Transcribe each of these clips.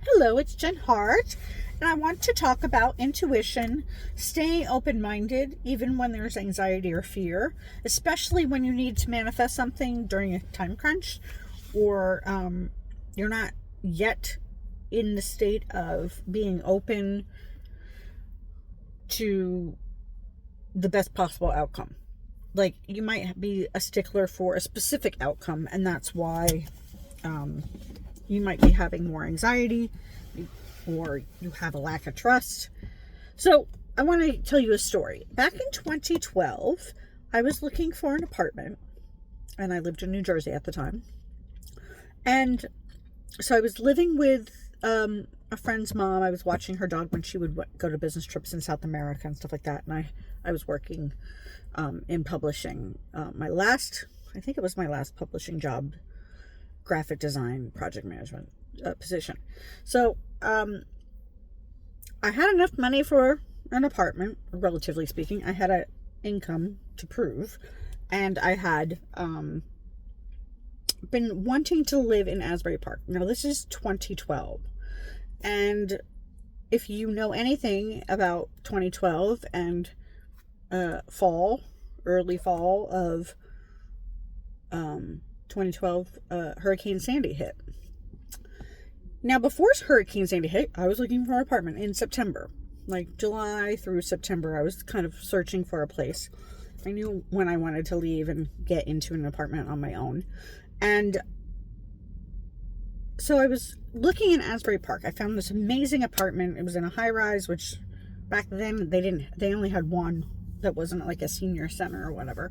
Hello, it's Jen Hart, and I want to talk about intuition, staying open-minded even when there's anxiety or fear, especially when you need to manifest something during a time crunch or you're not yet in the state of being open to the best possible outcome. Like, you might be a stickler for a specific outcome, and that's why you might be having more anxiety or you have a lack of trust. So I want to tell you a story. Back in 2012, I was looking for an apartment, and I lived in New Jersey at the time. And so I was living with a friend's mom. I was watching her dog when she would go to business trips in South America and stuff like that. And I was working in publishing. I think it was my last publishing job, graphic design, project management position. So I had enough money for an apartment, relatively speaking. I had an income to prove, and I had been wanting to live in Asbury Park. Now, this is 2012, and if you know anything about 2012 and early fall of 2012, Hurricane Sandy hit. Now, before Hurricane Sandy hit, I was looking for an apartment in September. Like July through September, I was kind of searching for a place. I knew when I wanted to leave and get into an apartment on my own. And so I was looking in Asbury Park. I found this amazing apartment. It was in a high-rise, which back then they only had one that wasn't like a senior center or whatever.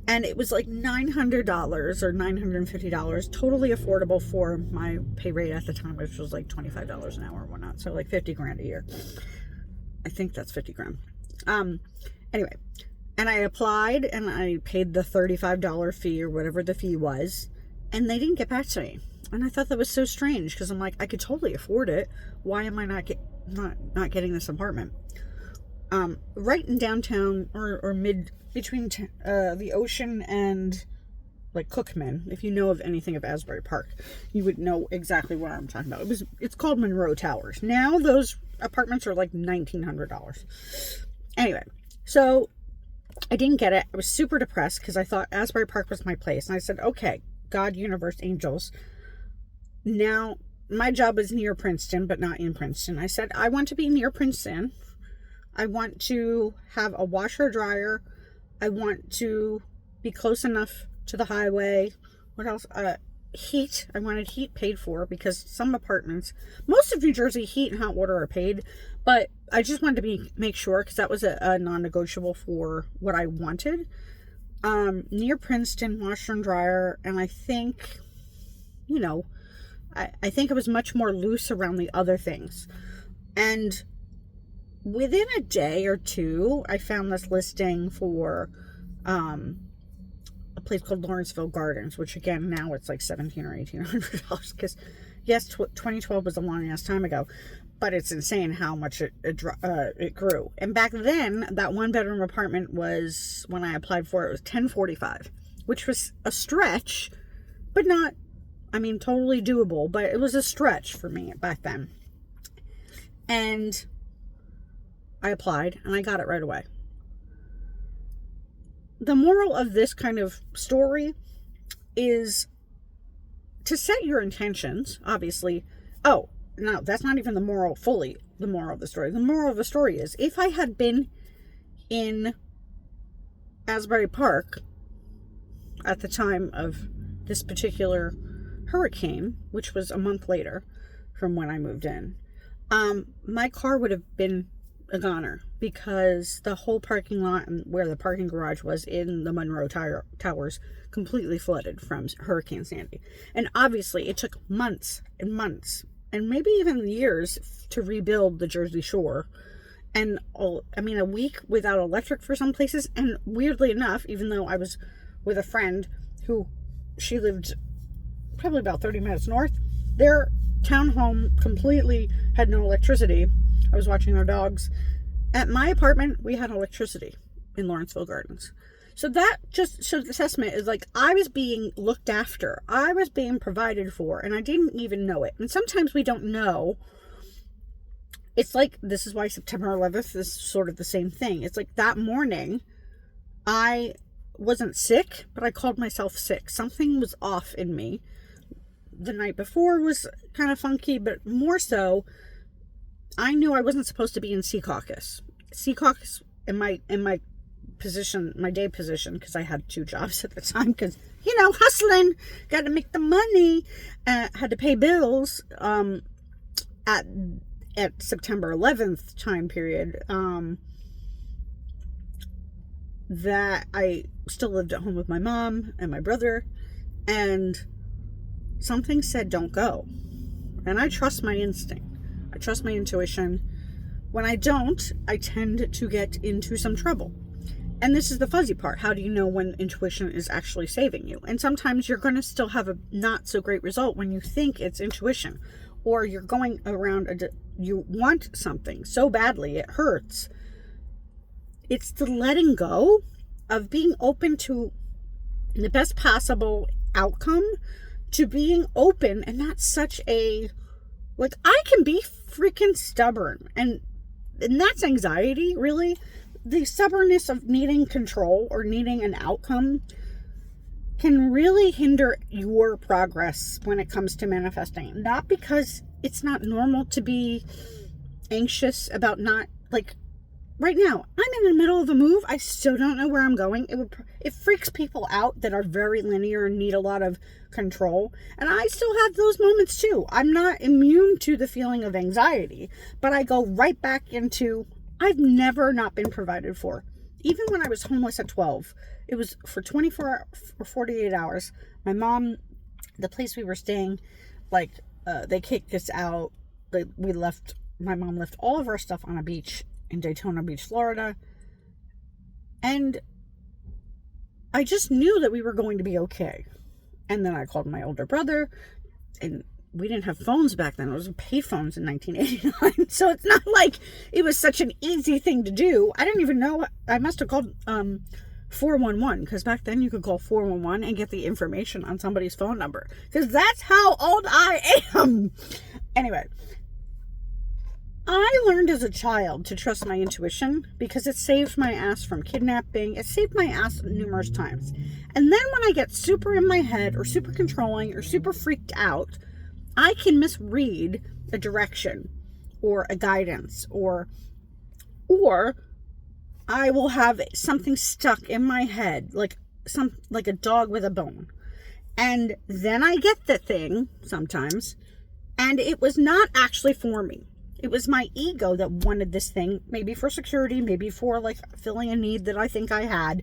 And it was like $900 or $950, totally affordable for my pay rate at the time, which was like $25 an hour or whatnot. So like 50 grand a year. I think that's 50 grand. Anyway, and I applied and I paid the $35 fee or whatever the fee was, and they didn't get back to me. And I thought that was so strange, because I'm like, I could totally afford it. Why am I not getting this apartment? Right in downtown or between the ocean and like Cookman. If you know of anything of Asbury Park, you would know exactly what I'm talking about. It's called Monroe Towers. Now those apartments are like $1,900. Anyway, so I didn't get it. I was super depressed because I thought Asbury Park was my place. And I said, okay, God, universe, angels. Now, my job is near Princeton, but not in Princeton. I said, I want to be near Princeton. I want to have a washer dryer. I want to be close enough to the highway. What else? Heat. I wanted heat paid for, because some apartments, most of New Jersey, heat and hot water are paid. But I just wanted to make sure, because that was a non-negotiable for what I wanted. Near Princeton, washer and dryer. And I think, I think it was much more loose around the other things. And within a day or two, I found this listing for a place called Lawrenceville Gardens, which again, now it's like $1,700 or $1,800, because yes, 2012 was a long ass time ago, but it's insane how much it grew. And back then, that one bedroom apartment was, when I applied for it, was $1,045, which was a stretch, but not, totally doable, but it was a stretch for me back then. And I applied, and I got it right away. The moral of this kind of story is to set your intentions, obviously. Oh, no, that's not even the moral fully, the moral of the story. The moral of the story is, if I had been in Asbury Park at the time of this particular hurricane, which was a month later from when I moved in, my car would have been a goner, because the whole parking lot and where the parking garage was in the Monroe Towers completely flooded from Hurricane Sandy. And obviously it took months and months and maybe even years to rebuild the Jersey Shore. And a week without electric for some places. And weirdly enough, even though I was with a friend who, she lived probably about 30 minutes north, their townhome completely had no electricity. I was watching their dogs. At my apartment, we had electricity in Lawrenceville Gardens. So that just, so the assessment is like, I was being looked after. I was being provided for, and I didn't even know it. And sometimes we don't know. It's like, this is why September 11th is sort of the same thing. It's like that morning, I wasn't sick, but I called myself sick. Something was off in me. The night before was kind of funky, but more so, I knew I wasn't supposed to be in Sea Caucus. Sea Caucus in my position, my day position, because I had 2 jobs at the time, because, you know, hustling, got to make the money, had to pay bills, at September 11th time period, that I still lived at home with my mom and my brother, and something said, don't go. And I trust my instinct. I trust my intuition. When I don't, I tend to get into some trouble. And this is the fuzzy part. How do you know when intuition is actually saving you? And sometimes you're going to still have a not so great result when you think it's intuition, or you're going around, you want something so badly, it hurts. It's the letting go of being open to the best possible outcome, to being open and not such a, like, I can be freaking stubborn, and that's anxiety, really. The stubbornness of needing control or needing an outcome can really hinder your progress when it comes to manifesting. Not because it's not normal to be anxious about not, like, right now, I'm in the middle of a move. I still don't know where I'm going. It freaks people out that are very linear and need a lot of control. And I still have those moments too. I'm not immune to the feeling of anxiety, but I go right back into, I've never not been provided for. Even when I was homeless at 12, it was for 24 or 48 hours. My mom, the place we were staying, like, they kicked us out. My mom left all of our stuff on a beach in Daytona Beach, Florida. And I just knew that we were going to be okay. And then I called my older brother, and we didn't have phones back then. It was payphones in 1989. So it's not like it was such an easy thing to do. I didn't even know. I must have called 411, because back then you could call 411 and get the information on somebody's phone number, because that's how old I am. Anyway, I learned as a child to trust my intuition, because it saved my ass from kidnapping. It saved my ass numerous times. And then when I get super in my head, or super controlling, or super freaked out, I can misread a direction or a guidance, or I will have something stuck in my head, like a dog with a bone. And then I get the thing sometimes, and it was not actually for me. It was my ego that wanted this thing, maybe for security, maybe for, like, filling a need that I think I had,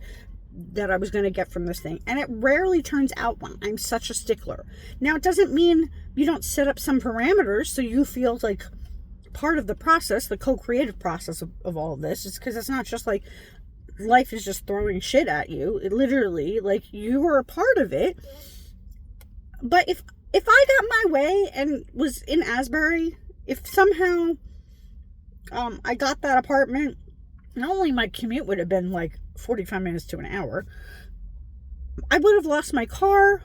that I was going to get from this thing. And it rarely turns out when I'm such a stickler. Now, it doesn't mean you don't set up some parameters so you feel like part of the process, the co-creative process of all of this, is because it's not just like life is just throwing shit at you. It literally, like, you are a part of it. But if I got my way and was in Asbury, if somehow I got that apartment, not only my commute would have been like 45 minutes to an hour, I would have lost my car.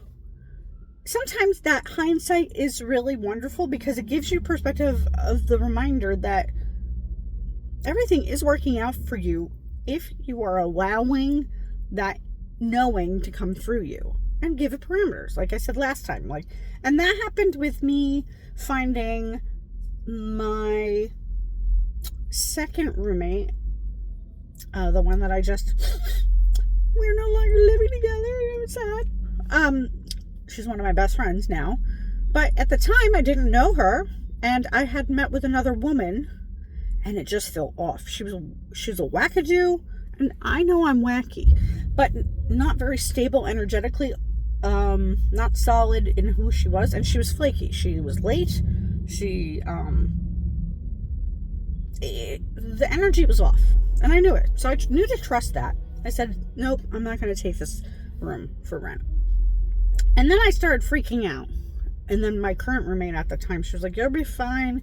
Sometimes that hindsight is really wonderful, because it gives you perspective of the reminder that everything is working out for you if you are allowing that knowing to come through you and give it parameters, like I said last time. Like, and that happened with me finding my second roommate, the one that we're no longer living together. It's sad. She's one of my best friends now, but at the time I didn't know her, and I had met with another woman, and it just felt off. She's a wackadoo, and I know I'm wacky, but not very stable energetically, not solid in who she was, and she was flaky. She was late. The energy was off, and I knew it. So I knew to trust that. I said, nope, I'm not going to take this room for rent. And then I started freaking out. And then my current roommate at the time, she was like, you'll be fine.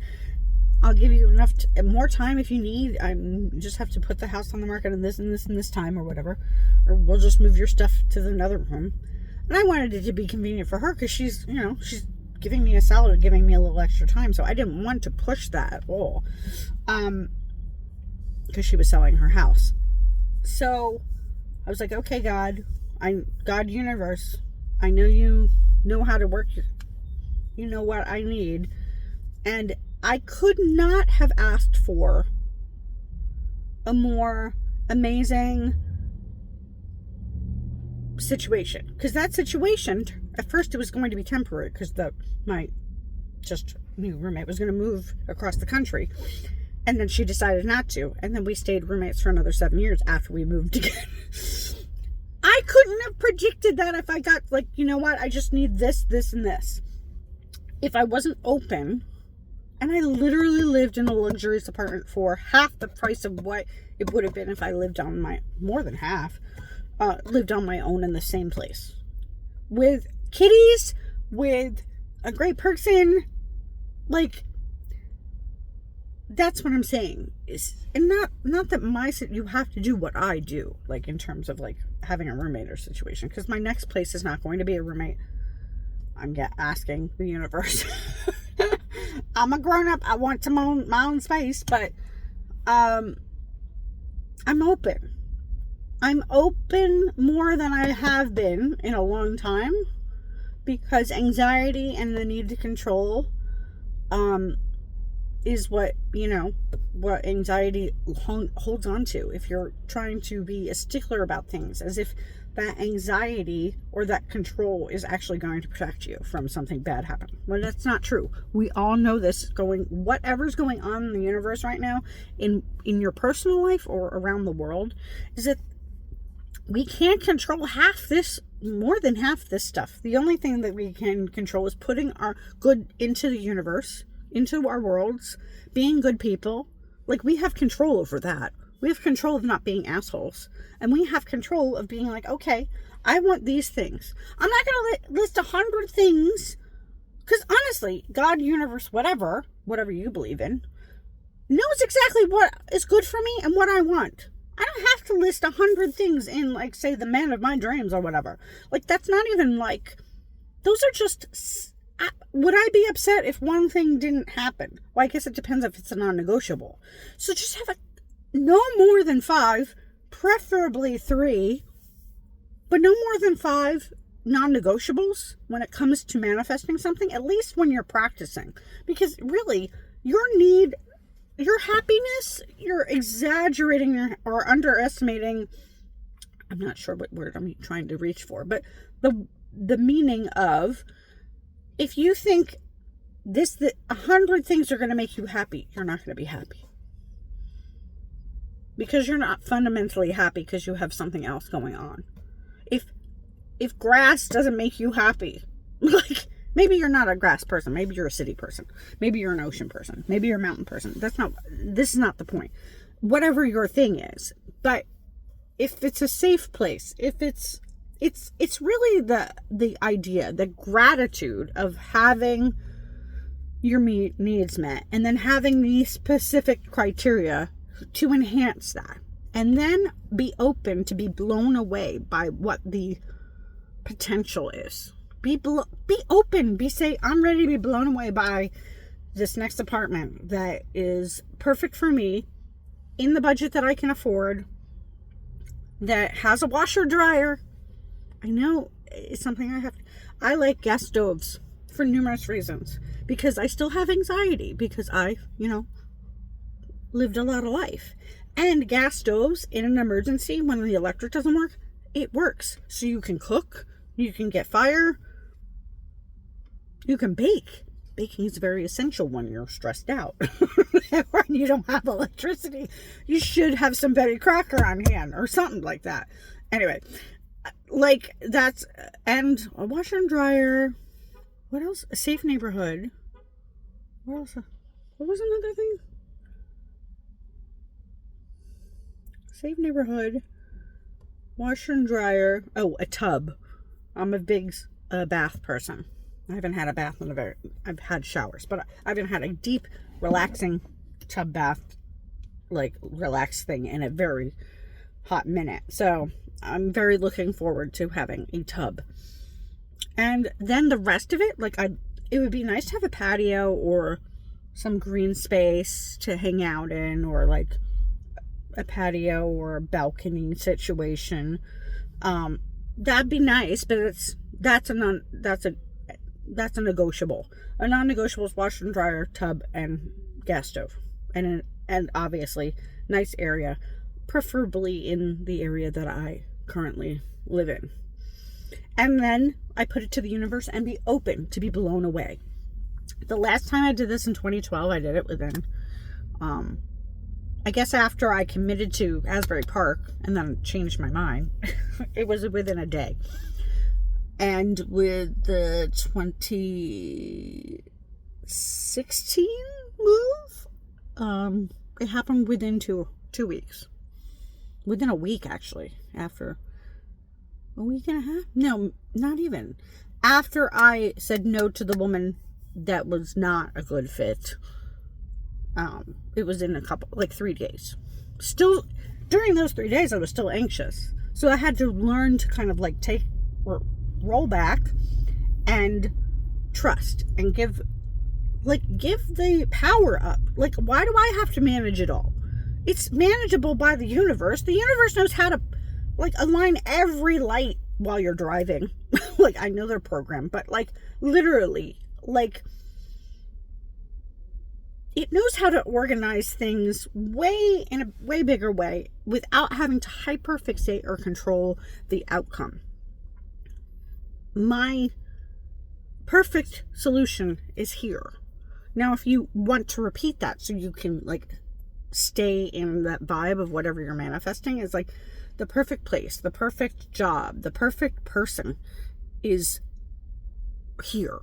I'll give you enough more time if you need. I just have to put the house on the market in this and this and this time or whatever, or we'll just move your stuff to another room. And I wanted it to be convenient for her because she's giving me a salad, giving me a little extra time, so I didn't want to push that at all, because she was selling her house. So I was like, okay, God, universe, I know you know how to work. You know what I need. And I could not have asked for a more amazing situation. Because that situation, at first it was going to be temporary because my just new roommate was going to move across the country. And then she decided not to. And then we stayed roommates for another 7 years after we moved again. I couldn't have predicted that if I got like, you know what, I just need this, this, and this. If I wasn't open, and I literally lived in a luxurious apartment for half the price of what it would have been if I lived on more than half, lived on my own in the same place. With kitties, with a great person, like, that's what I'm saying. And not that you have to do what I do, like in terms of like having a roommate or situation, because my next place is not going to be a roommate. I'm asking the universe. I'm a grown-up. I want my own space, but I'm open. I'm open more than I have been in a long time, because anxiety and the need to control is what anxiety holds on to. If you're trying to be a stickler about things, as if that anxiety or that control is actually going to protect you from something bad happening. Well, that's not true. We all know this. Whatever's going on in the universe right now, in your personal life or around the world, is that we can't control more than half this stuff. The only thing that we can control is putting our good into the universe, into our worlds, being good people. Like, we have control over that. We have control of not being assholes. And we have control of being like, okay, I want these things. I'm not going to list 100 things. Because honestly, God, universe, whatever you believe in, knows exactly what is good for me and what I want. I don't have to list 100 things in, like, say, the man of my dreams or whatever. Like, that's not even like, those are just, would I be upset if one thing didn't happen? Well, I guess it depends if it's a non-negotiable. So just have no more than 5, preferably 3, but no more than 5 non-negotiables when it comes to manifesting something, at least when you're practicing. Because really, your happiness, you're exaggerating or underestimating, I'm not sure what word I'm trying to reach for, but the meaning of, if you think 100 things are going to make you happy, you're not going to be happy. Because you're not fundamentally happy because you have something else going on. If grass doesn't make you happy, like, maybe you're not a grass person. Maybe you're a city person. Maybe you're an ocean person. Maybe you're a mountain person. This is not the point. Whatever your thing is. But if it's a safe place, if it's really the idea, the gratitude of having your needs met, and then having these specific criteria to enhance that, and then be open to be blown away by what the potential is. Be open. Say, I'm ready to be blown away by this next apartment that is perfect for me, in the budget that I can afford, that has a washer dryer. I know it's something I like gas stoves for numerous reasons, because I still have anxiety, because I, lived a lot of life. And gas stoves, in an emergency, when the electric doesn't work, it works. So you can cook, you can get fire, you can bake. Baking is very essential when you're stressed out. When you don't have electricity, you should have some Betty Crocker on hand or something like that. Anyway, like, that's, and a washer and dryer. What else? A safe neighborhood. What else? What was another thing? Safe neighborhood, washer and dryer. Oh, a tub. I'm a big bath person. I haven't had a bath I've had showers, but I haven't had a deep, relaxing tub bath, like relaxed thing in a very hot minute. So I'm very looking forward to having a tub. And then the rest of it, like it would be nice to have a patio or some green space to hang out in, or like a patio or a balcony situation. That'd be nice, but that's a negotiable. A non-negotiable is washer and dryer, tub, and gas stove, and obviously nice area, preferably in the area that I currently live in. And then I put it to the universe and be open to be blown away. The last time I did this in 2012, I did it within, I guess after I committed to Asbury Park and then changed my mind, it was within a day. And with the 2016 move, it happened within two weeks. Within a week, actually. After a week and a half? No, not even. After I said no to the woman that was not a good fit, it was in 3 days. Still, during those 3 days, I was still anxious. So I had to learn to kind of like roll back and trust and give the power up. Like, why do I have to manage it all? It's manageable by the universe. The universe knows how to like align every light while you're driving. Like, I know they're programmed, but like literally, like, it knows how to organize things in a way bigger way without having to hyperfixate or control the outcome. My perfect solution is here. Now, if you want to repeat that so you can like stay in that vibe of whatever you're manifesting, is like the perfect place, the perfect job, the perfect person is here.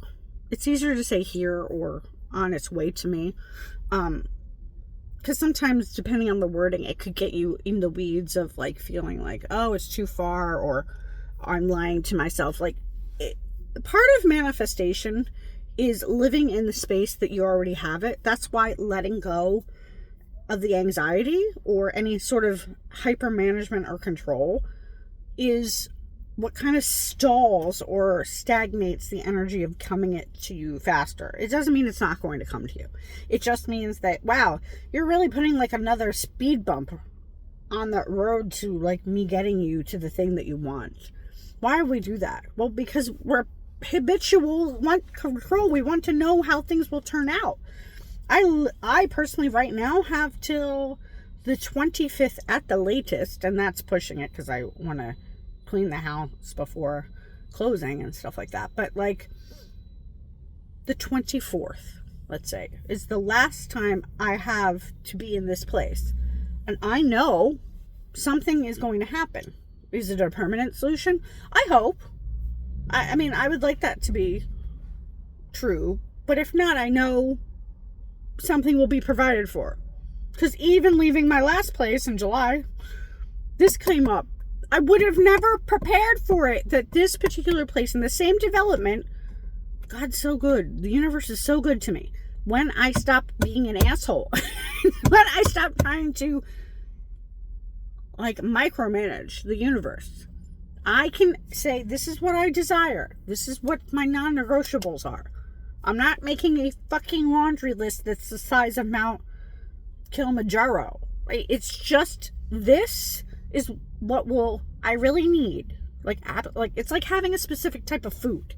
It's easier to say here or on its way to me, because sometimes depending on the wording, it could get you in the weeds of like feeling like, oh, it's too far, or I'm lying to myself. Like, part of manifestation is living in the space that you already have it. That's why letting go of the anxiety or any sort of hyper management or control is what kind of stalls or stagnates the energy of coming it to you faster. It doesn't mean it's not going to come to you. It just means that, wow, you're really putting like another speed bump on the road to like me getting you to the thing that you want. Why do we do that? Well, because we're habitual, want control. We want to know how things will turn out. I personally right now have till the 25th at the latest, and that's pushing it because I want to clean the house before closing and stuff like that. But like the 24th, let's say, is the last time I have to be in this place. And I know something is going to happen. Is it a permanent solution? I hope. I mean, I would like that to be true. But if not, I know something will be provided for. Because even leaving my last place in July, this came up. I would have never prepared for it, that this particular place in the same development, God's so good. The universe is so good to me. When I stop being an asshole, when I stop trying to like micromanage the universe, I can say, this is what I desire. This is what my non-negotiables are. I'm not making a fucking laundry list that's the size of Mount Kilimanjaro. It's just, this is what I really need. Like it's like having a specific type of food.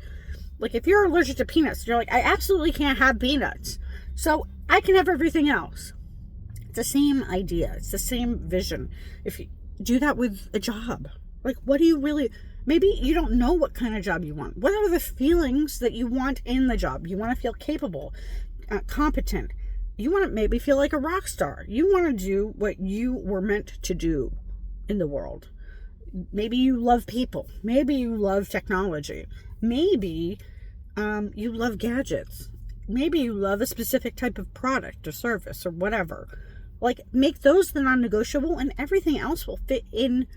Like if you're allergic to peanuts, you're like, I absolutely can't have peanuts. So I can have everything else. It's the same idea. It's the same vision. If you do that with a job, like what do you really, maybe you don't know what kind of job you want. What are the feelings that you want in the job? You want to feel capable, competent. You want to maybe feel like a rock star. You want to do what you were meant to do in the world. Maybe you love people. Maybe you love technology. Maybe you love gadgets. Maybe you love a specific type of product or service or whatever. Like, make those the non-negotiable, and everything else will fit in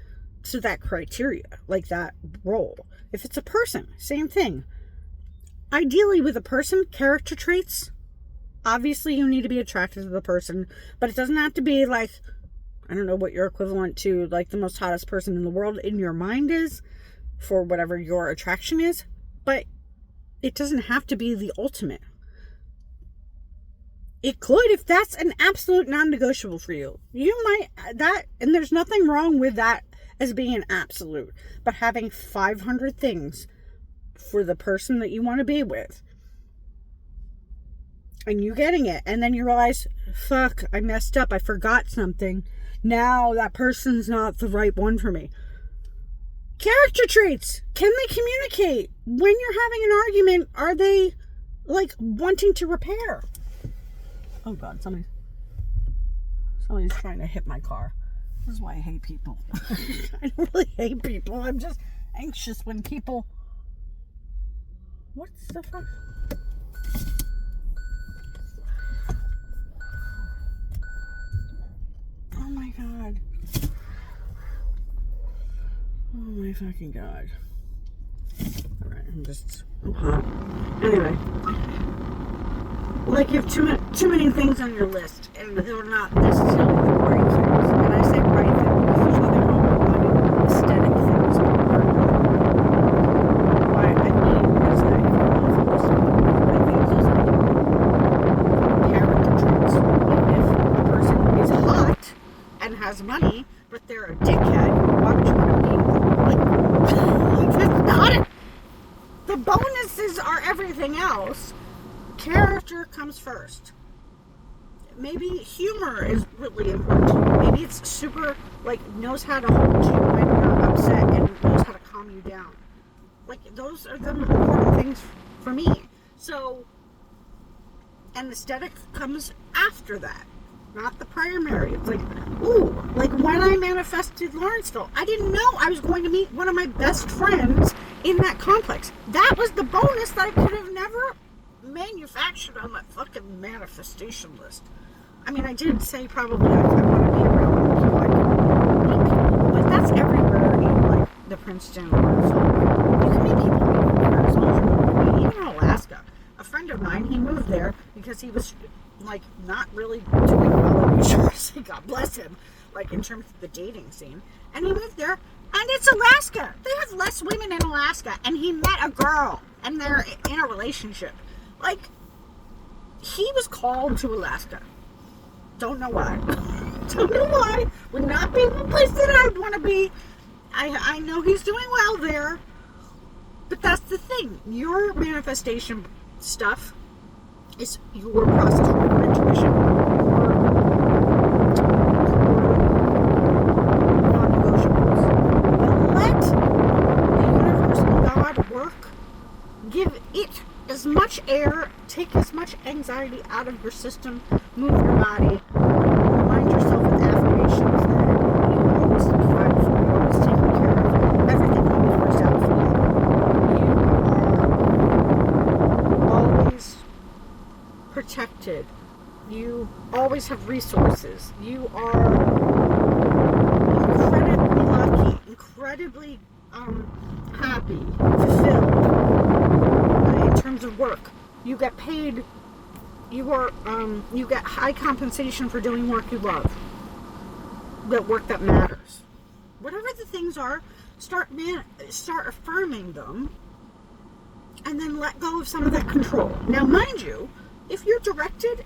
to that criteria, like that role. If it's a person, same thing. ideally with a person, character traits, obviously you need to be attracted to the person, but it doesn't have to be like, I don't know what your equivalent to like the most hottest person in the world in your mind is for whatever your attraction is, but it doesn't have to be the ultimate. It could if that's an absolute non-negotiable for you. You might, that, and there's nothing wrong with that as being an absolute, but having 500 things for the person that you want to be with, and you getting it, and then you realize, fuck, I messed up, I forgot something, now that person's not the right one for me. Character traits. Can they communicate? When you're having an argument, are they like wanting to repair? Oh God, somebody's trying to hit my car. This is why I hate people. I don't really hate people. I'm just anxious when people... What's the fuck? Oh my God. Oh my fucking God. Alright, I'm hot. Anyway. Like you have too many things on your list, and they're not necessarily the right things. And I say right things because there's nothing wrong with aesthetic things. What I mean is that if you're focused on the right things, is like character traits. Like if a person is hot and has money, but they're a dickhead, why would you want to be like that's not it. The bonuses are everything else. Character comes first. Maybe humor is really important. Maybe it's super, like, knows how to hold you when you're upset and knows how to calm you down. Like, those are the important things for me. So, and aesthetic comes after that, not the primary. It's like, ooh, like when I manifested Lawrenceville, I didn't know I was going to meet one of my best friends in that complex. That was the bonus that I could have never manufactured on that fucking manifestation list. I mean, I did say probably I want to be around people I can meet people, but that's everywhere in like the Princeton or something. You can meet people in Arizona, even in Alaska. A friend of mine, he moved there because he was like not really doing well in New Jersey. God bless him. Like in terms of the dating scene, and he moved there, and it's Alaska. They have less women in Alaska, and he met a girl, and they're in a relationship. Like, he was called to Alaska. Don't know why. Don't know why. Would not be the place that I'd want to be. I know he's doing well there. But that's the thing. Your manifestation stuff is your process, your intuition, your non-negotiables. But let the universe and God work. Give it as much air, take as much anxiety out of your system, move your body, remind yourself with affirmations that you always strive for, you're always taking care of, everything always works out for you. You are always protected. You always have resources. You are incredibly lucky, incredibly happy, fulfilled. In terms of work, you get paid. You get high compensation for doing work you love. That work that matters. Whatever the things are, start affirming them, and then let go of some of that control. Now, mind you, if you're directed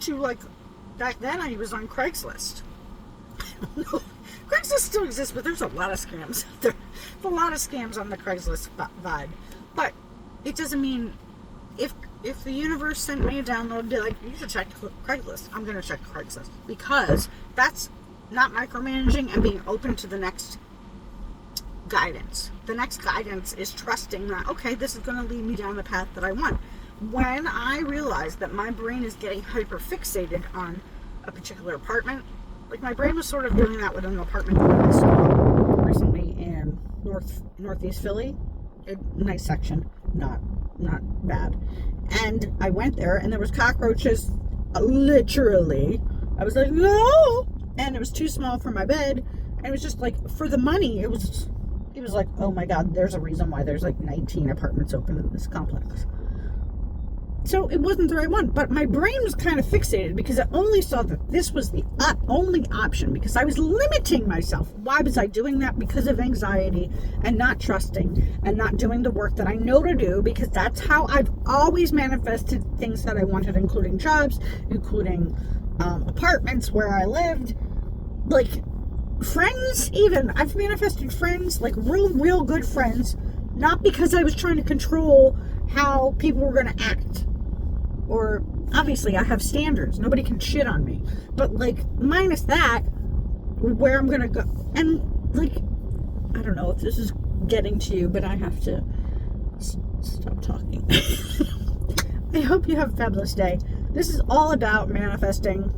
to, like, back then I was on Craigslist. I don't know. Craigslist still exists, but there's a lot of scams. There's a lot of scams on the Craigslist vibe. But it doesn't mean if the universe sent me a download, be like, you should check Craigslist. I'm going to check Craigslist. Because that's not micromanaging and being open to the next guidance. The next guidance is trusting that, okay, this is going to lead me down the path that I want. When I realized that my brain is getting hyper fixated on a particular apartment, like my brain was sort of doing that with an apartment that I saw recently in northeast Philly. A nice section, not bad. And I went there, and there was cockroaches, literally. I was like, no! And it was too small for my bed, and it was just like, for the money, it was like, oh my God, there's a reason why there's like 19 apartments open in this complex. So it wasn't the right one, but my brain was kind of fixated because it only saw that this was the only option, because I was limiting myself. Why was I doing that? Because of anxiety and not trusting and not doing the work that I know to do, because that's how I've always manifested things that I wanted, including jobs, including apartments where I lived, like friends. Even I've manifested friends, like real good friends, not because I was trying to control how people were going to act. Or obviously I have standards, nobody can shit on me, but like minus that, where I'm gonna go. And like, I don't know if this is getting to you, but I have to stop talking. I hope you have a fabulous day. This is all about manifesting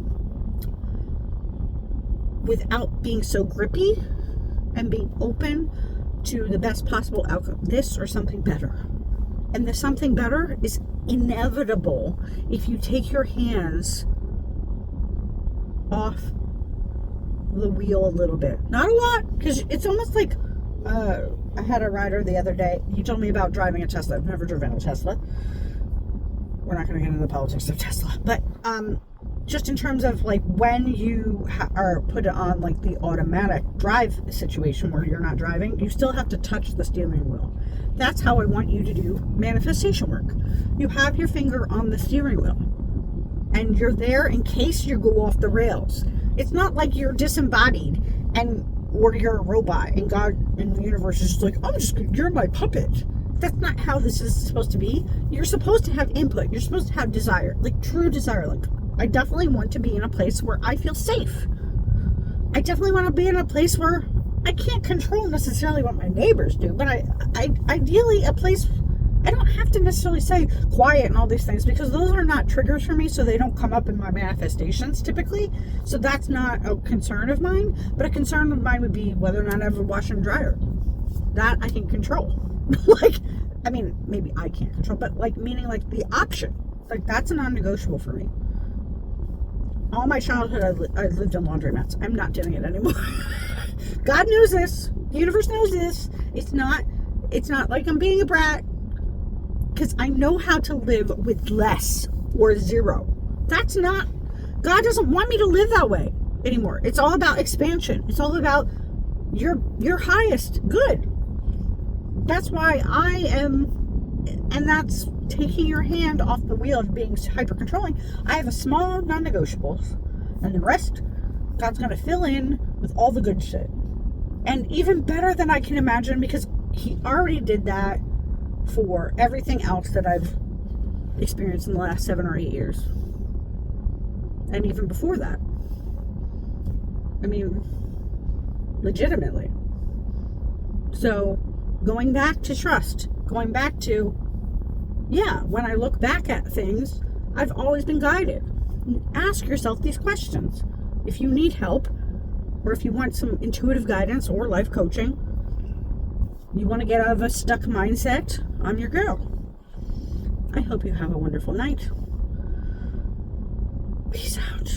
without being so grippy and being open to the best possible outcome, this or something better. And the something better is inevitable if you take your hands off the wheel a little bit. Not a lot, because it's almost like I had a rider the other day. He told me about driving a Tesla. I've never driven a Tesla. We're not going to get into the politics of Tesla, but just in terms of like when you are put on like the automatic drive situation where you're not driving, you still have to touch the steering wheel. That's how I want you to do manifestation work. You have your finger on the steering wheel and you're there in case you go off the rails. It's not like you're disembodied or you're a robot and God and the universe is just like, you're my puppet. That's not how this is supposed to be. You're supposed to have input. You're supposed to have desire, like true desire. Like, I definitely want to be in a place where I feel safe. I definitely want to be in a place where I can't control necessarily what my neighbors do, but I ideally a place, I don't have to necessarily say quiet and all these things, because those are not triggers for me, so they don't come up in my manifestations typically. So that's not a concern of mine, but a concern of mine would be whether or not I have a washer and dryer. That I can control. Like, I mean, maybe I can't control, but like, meaning like the option, like that's a non-negotiable for me. All my childhood, I lived in laundromats. I'm not doing it anymore. God knows this. The universe knows this. It's not like I'm being a brat, because I know how to live with less or zero. That's not, God doesn't want me to live that way anymore. It's all about expansion. It's all about your highest good. That's why I am, and that's taking your hand off the wheel of being hyper controlling. I have a small non-negotiables, and the rest God's going to fill in with all the good shit. And even better than I can imagine, because he already did that for everything else that I've experienced in the last 7 or 8 years. And even before that. I mean, legitimately. So, going back to trust, going back to, yeah, when I look back at things, I've always been guided. Ask yourself these questions. If you need help, or if you want some intuitive guidance or life coaching, you want to get out of a stuck mindset, I'm your girl. I hope you have a wonderful night. Peace out.